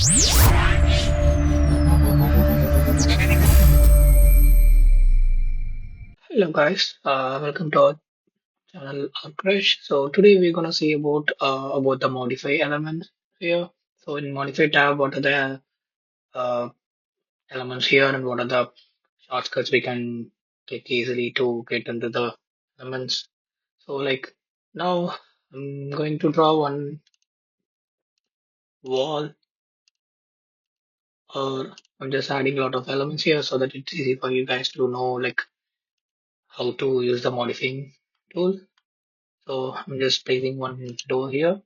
Hello guys, welcome to our channel Crash. So today we're gonna see about the modify elements here. So in modify tab, what are the uh, elements here and what are the shortcuts we can click easily to get into the elements. So like now I'm going to draw one wall or I'm just adding a lot of elements here so that it's easy for you guys to know like how to use the modifying tool. So I'm just placing one door here.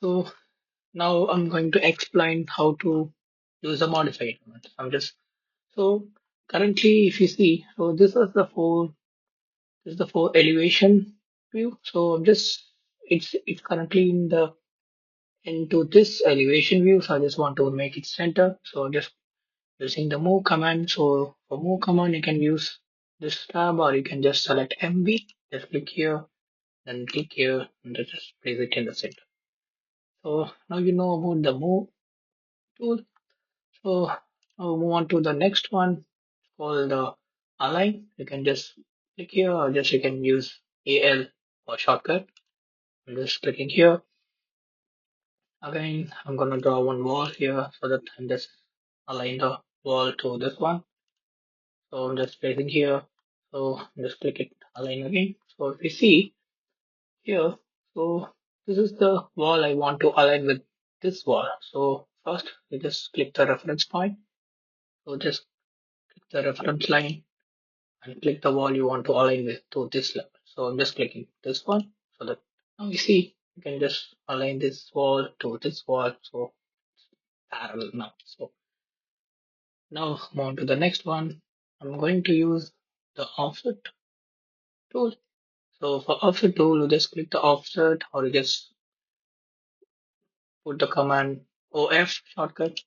So now I'm going to explain how to use the modified element. So currently if you see, so this is the four elevation view. So I'm just it's currently into this elevation view. So I just want to make it center. So just using the move command. So for move command you can use this tab or you can just select MV. Just click here, then click here and then just place it in the center. So now you know about the move tool. So I'll move on to the next one called the align. You can just click here or just you can use AL for shortcut. I'm just clicking here. Again, I'm gonna draw one wall here so that I'm just align the wall to this one. So I'm just placing here. So just click it align again. So if you see here, so this is the wall I want to align with this wall. So first you just click the reference point. So just click the reference line and click the wall you want to align with to this level. So I'm just clicking this one so that now you see you can just align this wall to this wall so parallel now. So now move on to the next one. I'm going to use the offset tool. So for offset tool, you just click the offset or you just put the command OF shortcut.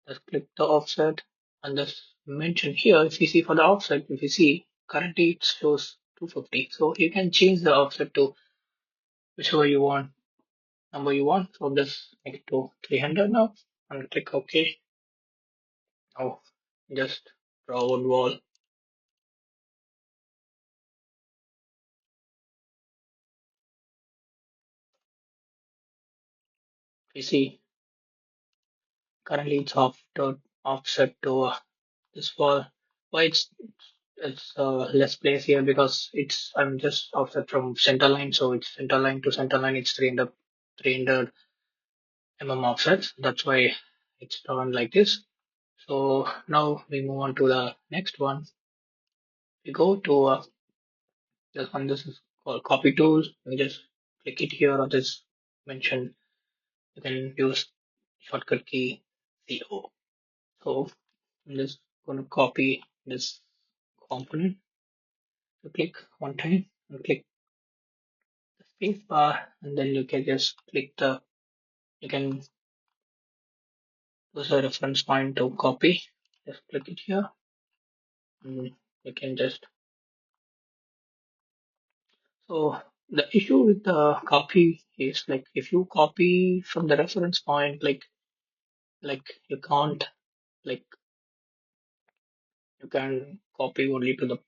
Just click the offset and just mention here if you see for the offset, if you see currently it shows 250. So you can change the offset to whichever you want number you want. So just make it to 300 now and click OK. Now just draw one wall. You see currently it's offset to this wall. Why it's less place here because it's I'm just offset from center line, so it's center line to center line. It's 300 mm offset. That's why it's drawn like this. So now we move on to the next one. We go to this one. This is called copy tool. You just click it here or just mention. You can use shortcut key CO. So I'm just going to copy this component. So click one time and click the space bar, and then you can just click the. You can use a reference point to copy. Just click it here, and you can just. So the issue with the copy is like if you copy from the reference point, like you can't like you can copy only to the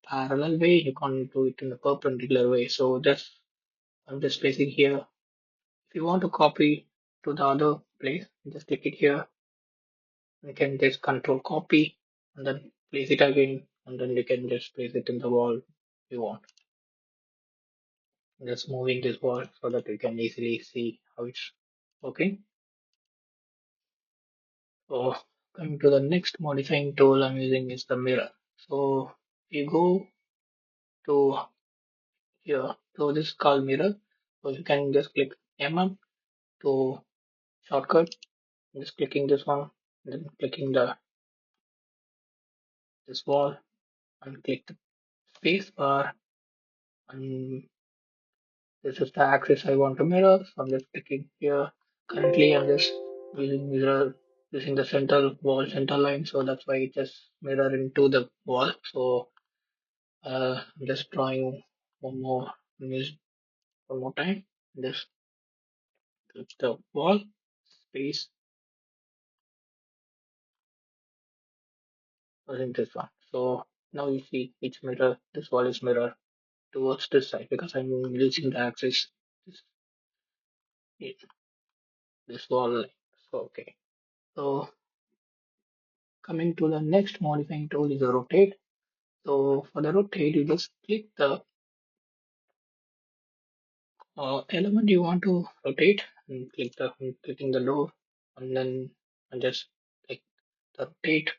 parallel way. You can't do it in the perpendicular way. So just I'm just placing here. If you want to copy to the other place, just click it here. You can just control copy and then place it again, and then you can just place it in the wall you want. Just moving this wall so that you can easily see how it's working. So coming to the next modifying tool I'm using is the mirror. So you go to here. So this is called mirror. So you can just click to shortcut. Just clicking this one, then clicking the this wall and click the space bar, and this is the axis I want to mirror. So I'm just clicking here. Currently I'm just using the center wall center line, so that's why it just mirror into the wall. So I'm just drawing one more use one more time. Just click the wall. space using this one. So now you see each mirror, this wall is mirror towards this side because I'm using the axis this, this wall. So okay. So coming to the next modifying tool is a rotate. So for the rotate, you just click the element you want to rotate and clicking the door and then and just click the rotate,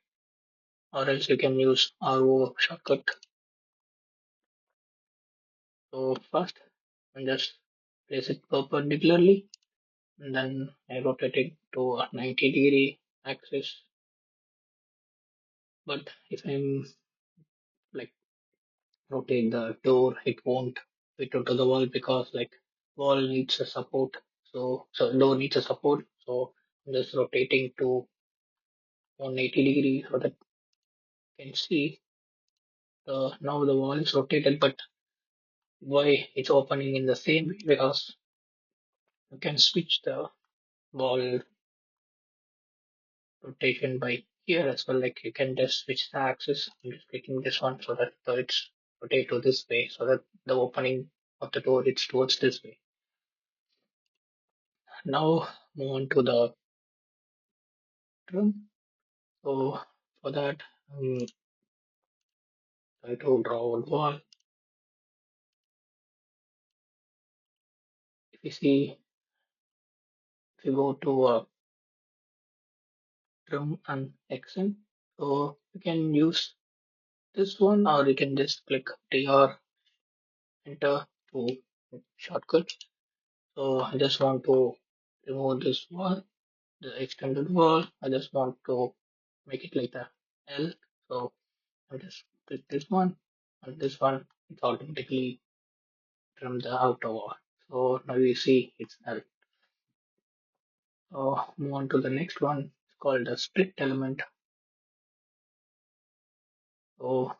or else you can use RO shortcut. So first and just place it perpendicularly and then I rotate it to a 90-degree axis. But if I'm like rotate the door, it won't fit onto the wall because like wall needs a support. So door needs a support. So I'm just rotating to 180 degrees so that you can see now the wall is rotated, but why it's opening in the same way? Because you can switch the wall rotation by here as well. Like you can just switch the axis. I'm just clicking this one so that it's rotate to this way so that the opening of the door is towards this way. Now move on to the trim. So for that, try to draw a wall. If you see, if you go to trim and accent, so you can use this one, or you can just click TR enter to shortcut. So I just want to remove this wall, the extended wall. I just want to make it like the L. So I just click this one and this one. It's automatically trim the outer wall. So now you see it's L. So move on to the next one. It's called the split element. So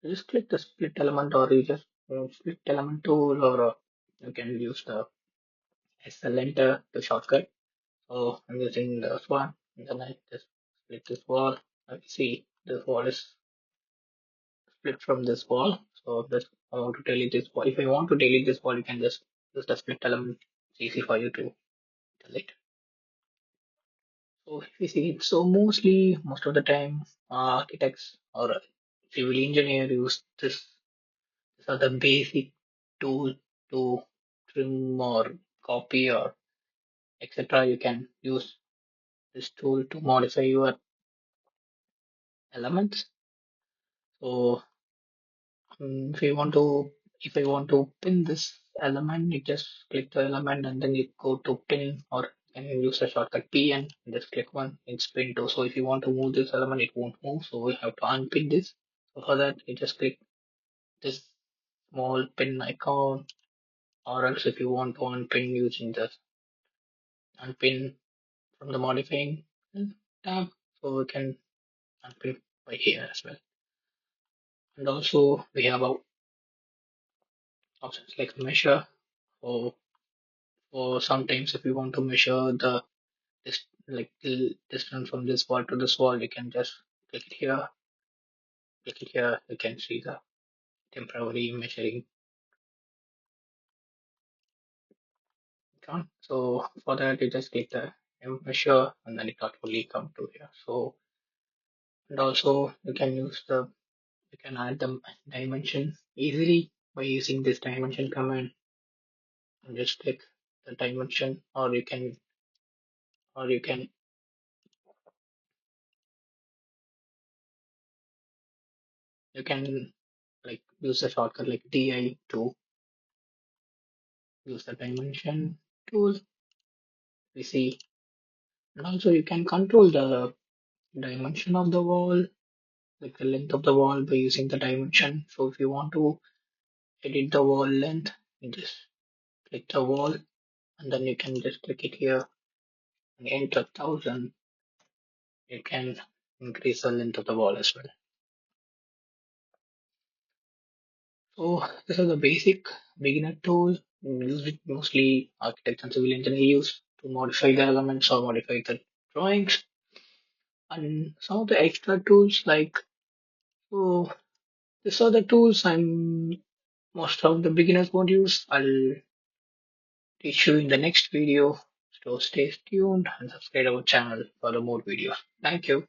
you just click the split element, or you just split element tool, or you can use the SL enter to shortcut. So I'm using this one, and then I just split this wall. I see this wall is split from this wall. So this I want to delete this wall. If I want to delete this wall, you can just use the split element. It's easy for you to delete. So if you see, so most of the time, architects or civil engineer use this. These are the basic tool to trim or copy or etc. You can use this tool to modify your elements. So if I want to pin this element, you just click the element and then you go to pin, or you can use a shortcut P and just click one. It's pin to. So if you want to move this element, it won't move. So we have to unpin this. So for that, you just click this small pin icon, or else if you want to unpin using the unpin from the modifying tab, so we can unpin by here as well. And also we have our options like measure. Or sometimes if you want to measure the the distance from this wall to this wall, you can just click it here, click it here. You can see the temporary measuring icon. So for that, you just click the measure, and then it automatically come to here. So and also you can use the you can add the dimension easily by using this dimension command, and just click the dimension, or you can you can like use a shortcut like DI to use the dimension tool. We see, and also you can control the dimension of the wall, like the length of the wall by using the dimension. So if you want to edit the wall length, you just click the wall, and then you can just click it here and enter 1000. You can increase the length of the wall as well. So this is the basic beginner tool used mostly architects and civil engineers use. to modify the elements or modify the drawings. And some of the extra tools like, oh, these are the tools most of the beginners won't use. I'll teach you in the next video. So stay tuned and subscribe our channel for the more videos. Thank you.